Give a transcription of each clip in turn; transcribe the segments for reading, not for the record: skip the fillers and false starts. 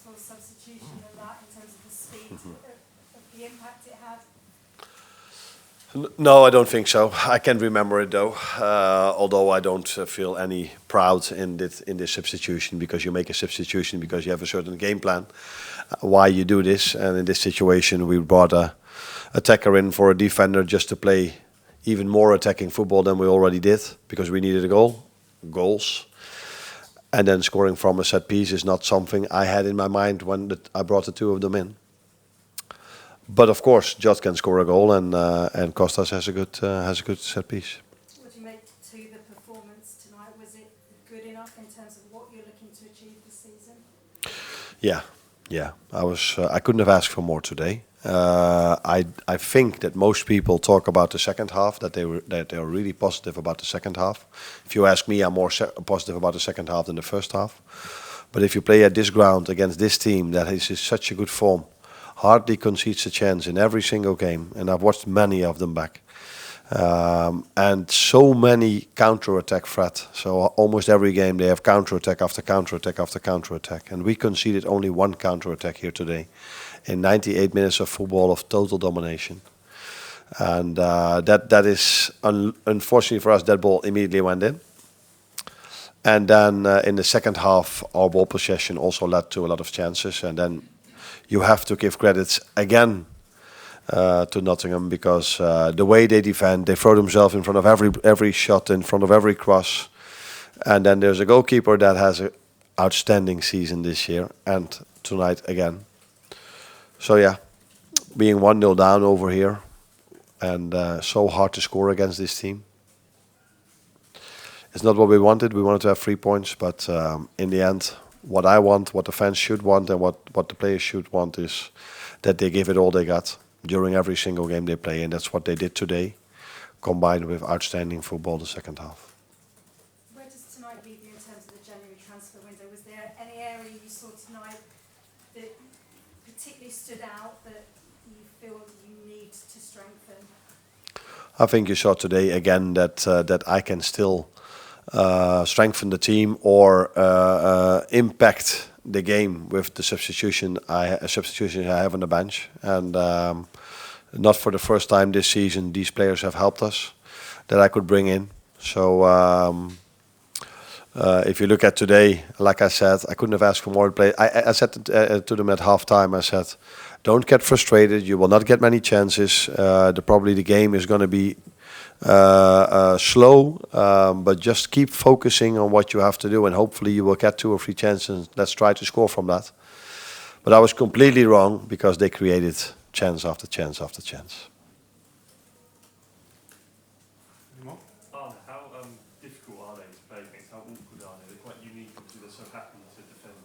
successful substitution and that in terms of the speed of the impact it had? No, I don't think so. I can remember it though, although I don't feel any proud in this substitution, because you make a substitution because you have a certain game plan why you do this. And in this situation, we brought a attacker in for a defender just to play even more attacking football than we already did, because we needed goals. And then scoring from a set piece is not something I had in my mind when I brought the two of them in. But of course, Jot can score a goal, and Kostas has a good set piece. What do you make to the performance tonight? Was it good enough in terms of what you're looking to achieve this season? Yeah. I couldn't have asked for more today. I think that most people talk about the second half, that they are really positive about the second half. If you ask me, I'm more positive about the second half than the first half. But if you play at this ground against this team that is in such a good form, hardly concedes a chance in every single game, and I've watched many of them back, and so many counter-attack threat. So almost every game they have counter-attack after counter-attack after counter-attack, and we conceded only one counter-attack here today in 98 minutes of football of total domination. And that is unfortunately for us, that ball immediately went in. And then in the second half, our ball possession also led to a lot of chances, and then you have to give credits again to Nottingham, because the way they defend, they throw themselves in front of every shot, in front of every cross. And then there's a goalkeeper that has an outstanding season this year, and tonight again. So yeah, being 1-0 down over here, and so hard to score against this team. It's not what we wanted. We wanted to have 3 points, but in the end, what I want, what the fans should want, and what the players should want is that they give it all they got during every single game they play, and that's what they did today, combined with outstanding football the second half. Where does tonight leave you in terms of the January transfer window? Was there any area you saw tonight that particularly stood out that you feel you need to strengthen? I think you saw today again that I can still strengthen the team or impact the game with the substitution I have on the bench. And not for the first time this season, these players have helped us that I could bring in. So if you look at today, like I said, I couldn't have asked for more play. I said to them at halftime, I said, don't get frustrated. You will not get many chances. Probably the game is going to be slow, but just keep focusing on what you have to do, and hopefully you will get 2 or 3 chances. Let's try to score from that. But I was completely wrong, because they created chance after chance after chance. Arne, how difficult are they to play against? How awkward are they? They're quite unique, obviously they're so happy to defend.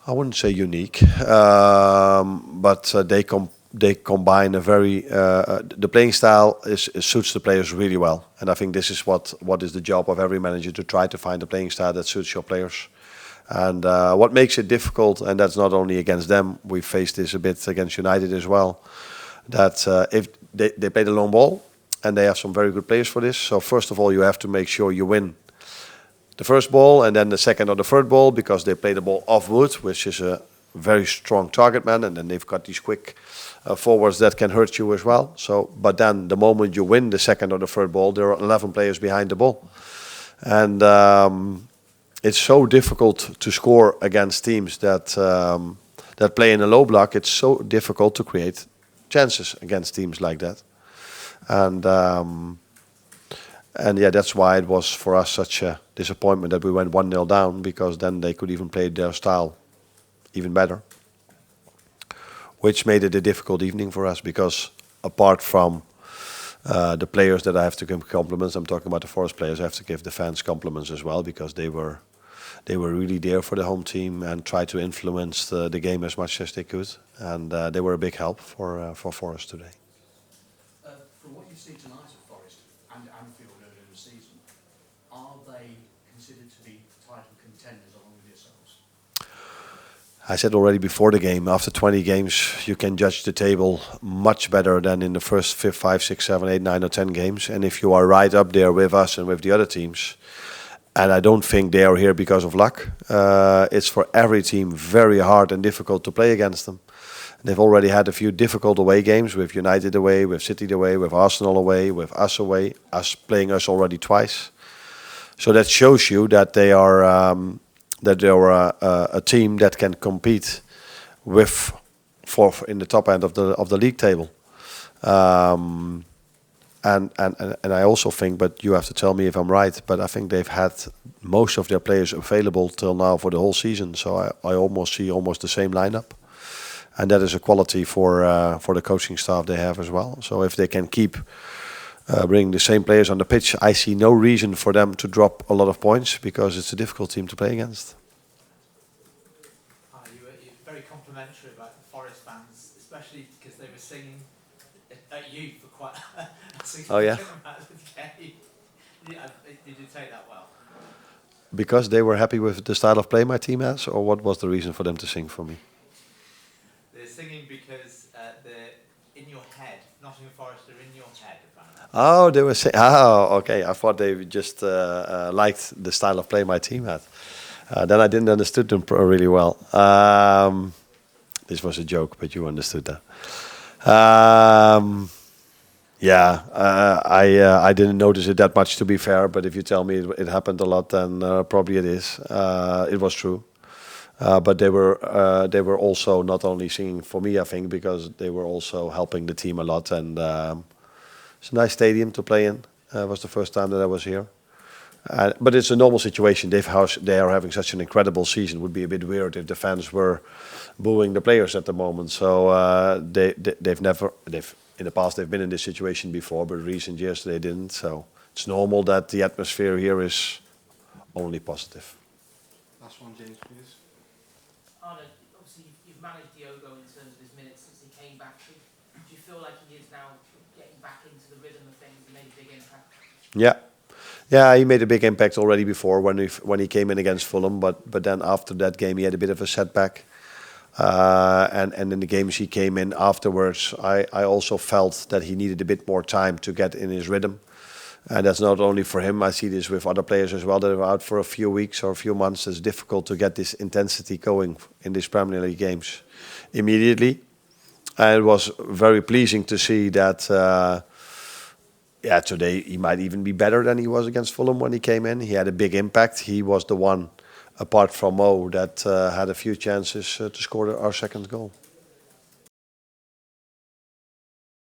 I wouldn't say unique, but they combine a very the playing style suits the players really well, and I think this is what is the job of every manager, to try to find a playing style that suits your players. And what makes it difficult, and that's not only against them, we faced this a bit against United as well, that if they play the long ball, and they have some very good players for this. So first of all, you have to make sure you win the first ball, and then the second or the third ball, because they play the ball off wood, which is a very strong target man, and then they've got these quick forwards that can hurt you as well. So, but then the moment you win the second or the third ball, there are 11 players behind the ball, and it's so difficult to score against teams that play in a low block. It's so difficult to create chances against teams like that, and yeah, that's why it was for us such a disappointment that we went 1-0 down, because then they could even play their style even better, which made it a difficult evening for us, because apart from the players that I have to give compliments, I'm talking about the Forest players, I have to give the fans compliments as well, because they were really there for the home team and tried to influence the game as much as they could, and they were a big help for Forest today. From what you see tonight at Forest and Anfield earlier in the season, are they considered to be title contenders along with yourselves? I said already before the game, after 20 games, you can judge the table much better than in the first 5, 6, 7, 8, 9 or 10 games. And if you are right up there with us and with the other teams, And I don't think they are here because of luck. It's for every team very hard and difficult to play against them. They've already had a few difficult away games with United away, with City away, with Arsenal away, with us away, us playing us already twice. So that shows you that they are a team that can compete with for in the top end of the league table. And I also think, but you have to tell me if I'm right, but I think they've had most of their players available till now for the whole season. So I almost see the same lineup. And that is a quality for the coaching staff they have as well. So if they can keep bringing the same players on the pitch, I see no reason for them to drop a lot of points because it's a difficult team to play against. You were very complimentary about the Forest fans, especially because they were singing at you for quite a significant amount of the game. Did you take that well? Because they were happy with the style of play my team has, or what was the reason for them to sing for me? They're singing because they're in your head. Nottingham Forest are in your head, apparently. Oh, they were saying. Oh, okay. I thought they just liked the style of play my team had. Then I didn't understood them really well. This was a joke, but you understood that. I didn't notice it that much, to be fair. But if you tell me it happened a lot, then probably it is. It was true. But they were also not only singing for me, I think, because they were also helping the team a lot. And it's a nice stadium to play in. It was the first time that I was here. But it's a normal situation. They are having such an incredible season. It would be a bit weird if the fans were booing the players at the moment. So in the past they've been in this situation before, but in recent years they didn't. So it's normal that the atmosphere here is only positive. Last one, James, please. Arne, obviously you've managed Diogo in terms of his minutes since he came back. Do you feel like he is now getting back into the rhythm of things and made a big impact? Yeah, he made a big impact already before when he came in against Fulham, but then after that game he had a bit of a setback. And in the games he came in afterwards, I also felt that he needed a bit more time to get in his rhythm. And that's not only for him. I see this with other players as well that are out for a few weeks or a few months. It's difficult to get this intensity going in these Premier League games immediately. And it was very pleasing to see that, today he might even be better than he was against Fulham when he came in. He had a big impact. He was the one, apart from Mo, that had a few chances to score our second goal.